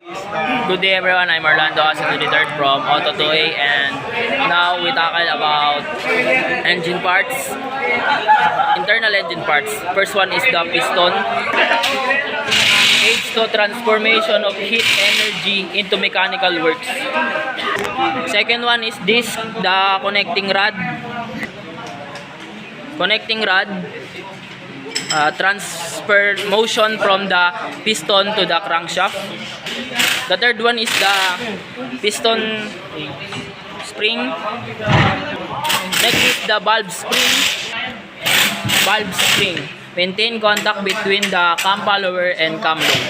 Good day everyone, I'm Orlando Asa23 from Auto2A, and now we tackle about engine parts, internal engine parts. First one is the piston. Aids to transformation of heat energy into mechanical works. Second one is this, the connecting rod. Transfer motion from the piston to the crankshaft. The third one is the piston spring. Next is the valve spring. Maintain contact between the cam follower and cam load.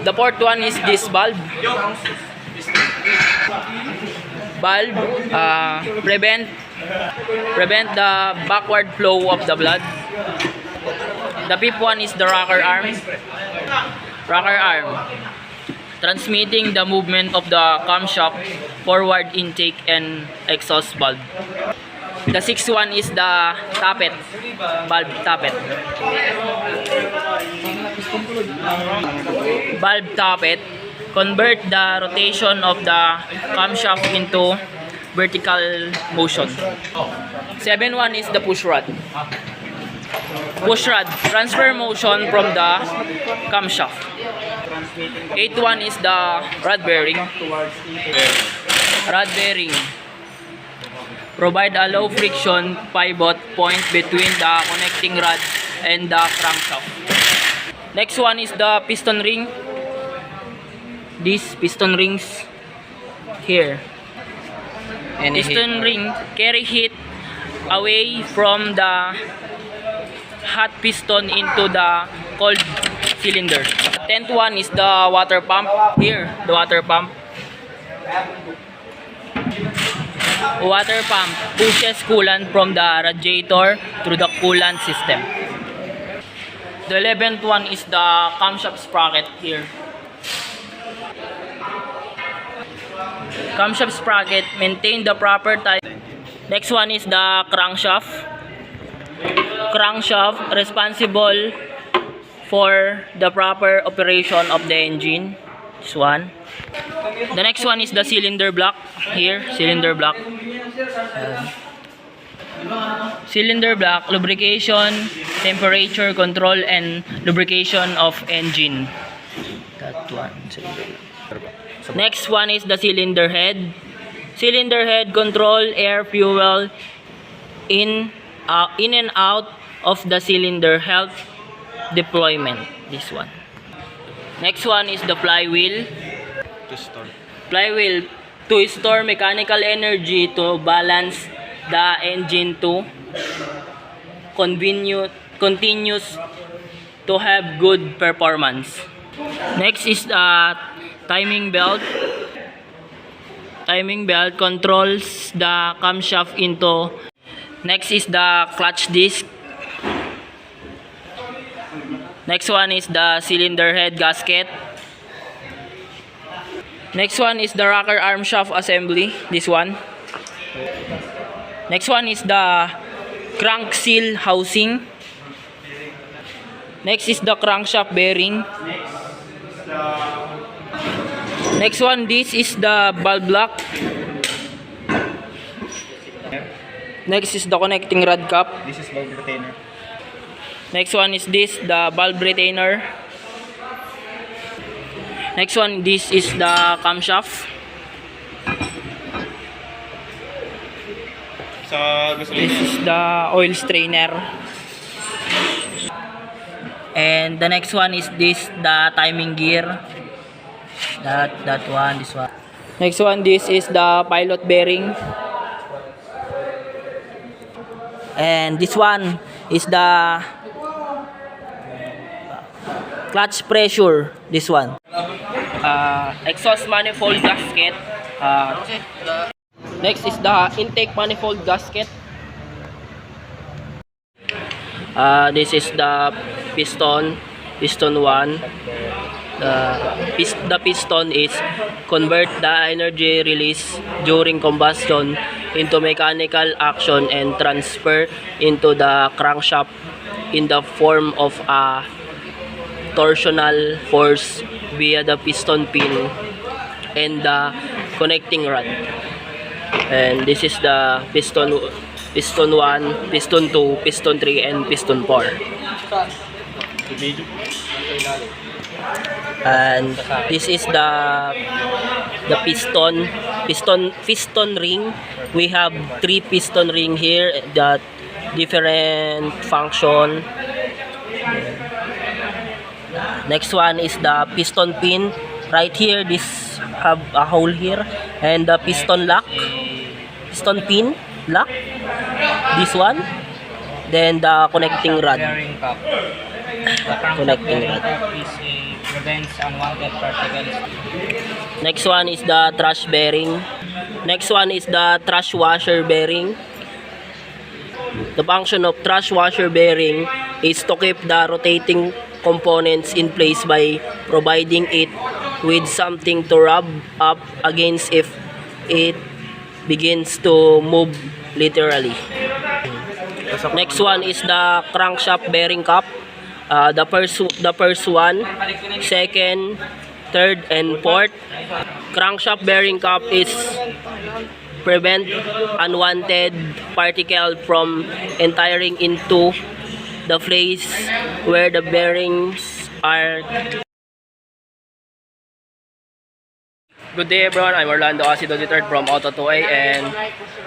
The fourth one is this valve. Prevent the backward flow of the blood. The fifth one is the rocker arm, transmitting the movement of the camshaft, forward intake and exhaust valve. The sixth one is the valve tappet. Convert the rotation of the camshaft into vertical motion. Seven one is the push rod. Transfer motion from the camshaft. Eighth one is the rod bearing. Provide a low friction pivot point between the connecting rod and the crankshaft. Next one is the piston ring. These piston rings here. Piston ring carry heat away from the hot piston into the cold cylinder. The 10th one is the water pump. Here, the water pump. Water pump pushes coolant from the radiator through the coolant system. The 11th one is the camshaft sprocket here. Camshaft sprocket maintain the proper type. Next one is the crankshaft. Crankshaft responsible for the proper operation of the engine. This one. The next one is the cylinder block. Here, cylinder block. Cylinder block, lubrication, temperature control, and lubrication of engine. That one. Next one is the cylinder head. Cylinder head control air fuel in and out of the cylinder, help deployment. This one. Next one is the flywheel. Flywheel to store mechanical energy to balance the engine to continuous to have good performance. Next is the timing belt. Timing belt controls the camshaft into. Next is the clutch disc. Next one is the cylinder head gasket. Next one is the rocker arm shaft assembly. This one. Next one is the crank seal housing. Next is the crankshaft bearing. Next one, this is the valve block. Next is the connecting rod cap. This is valve retainer. Next one is this, the valve retainer. Next one, this is the camshaft. This is the oil strainer. And the next one is this, the timing gear. That one, this one. Next one, this is the pilot bearing. And this one is the clutch pressure. This one. Exhaust manifold gasket. Next is the intake manifold gasket. This is the piston 1. The piston is convert the energy release during combustion into mechanical action and transfer into the crankshaft in the form of a torsional force via the piston pin and the connecting rod. And this is the piston 1, piston 2, piston 3, and piston 4. And this is the piston ring. We have 3 piston ring here that different function. Next one is the piston pin. Right here, this have a hole here, and the piston pin lock. This one, then the connecting rod. Connecting rod. Prevents unwanted particles. Next one is the thrush bearing. Next one is the thrush washer bearing. The function of thrush washer bearing is to keep the rotating components in place by providing it with something to rub up against if it begins to move literally. Next one is the crankshaft bearing cup. The first one, second, third, and fourth. Crankshaft bearing cup is prevent unwanted particle from entering into the place where the bearings are. Good day everyone, I'm Orlando Acido III from Auto2A, and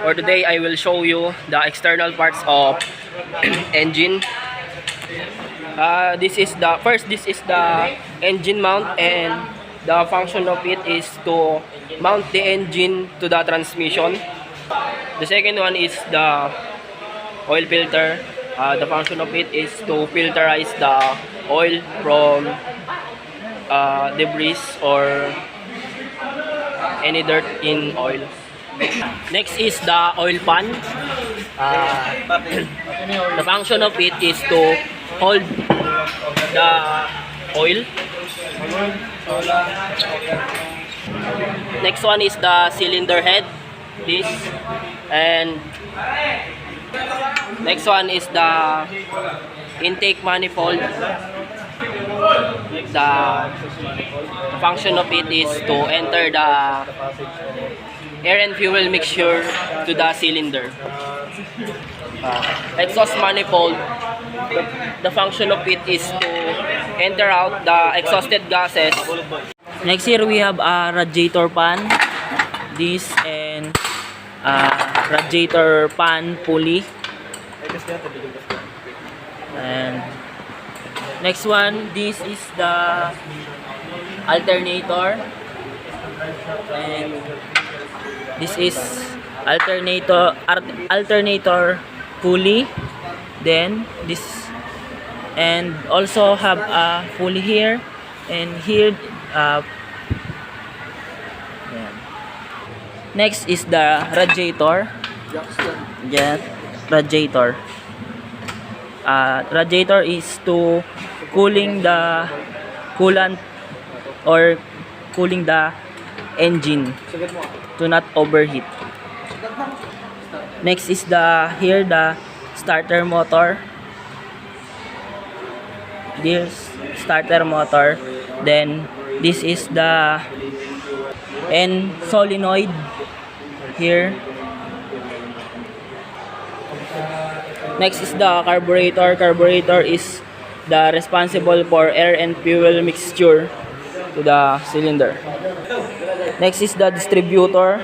for today I will show you the external parts of engine. This is the engine mount, and the function of it is to mount the engine to the transmission. The second one is the oil filter. The function of it is to filterize the oil from debris or any dirt in oil. Next is the oil pan. The function of it is to hold the oil. Next one is the cylinder head. This, and next one is the intake manifold. The function of it is to enter the air and fuel mixture to the cylinder. Exhaust manifold. The function of it is to enter out the exhausted gases. Next here we have a radiator pan. This and radiator pan pulley. And next one, this is the alternator. And this is alternator pulley. Then this, and also have a pulley here, and here next is the radiator. Yeah, radiator. Radiator is to cooling the coolant or cooling the engine to not overheat. Next is the starter motor. This starter motor. Then this is the solenoid here. Next is the carburetor. Carburetor is the responsible for air and fuel mixture to the cylinder. Next is the distributor.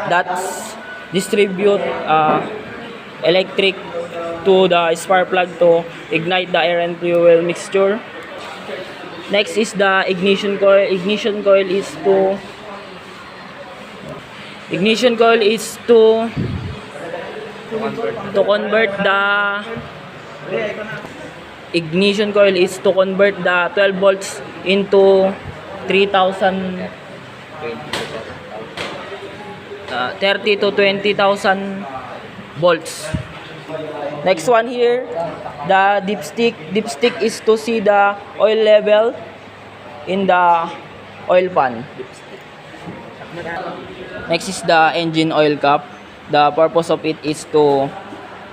That's distribute electric to the spark plug to ignite the air and fuel mixture. Next is the ignition coil. Ignition coil is to convert the 12 volts into 30 to 20,000 volts. Next one here, the dipstick. Dipstick is to see the oil level in the oil pan. Next is the engine oil cap. The purpose of it is to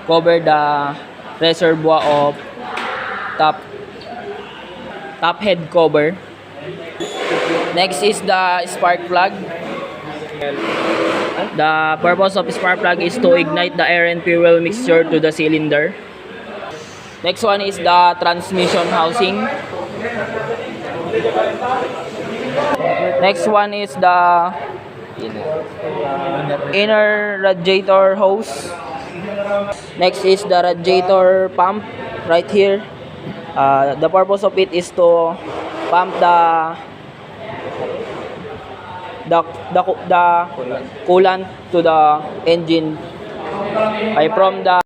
cover the reservoir of top head cover. Next is the spark plug. The purpose of spark plug is to ignite the air and fuel mixture to the cylinder. Next one is the transmission housing. Next one is the inner radiator hose. Next is the radiator pump right here. The purpose of it is to pump the coolant to the engine from the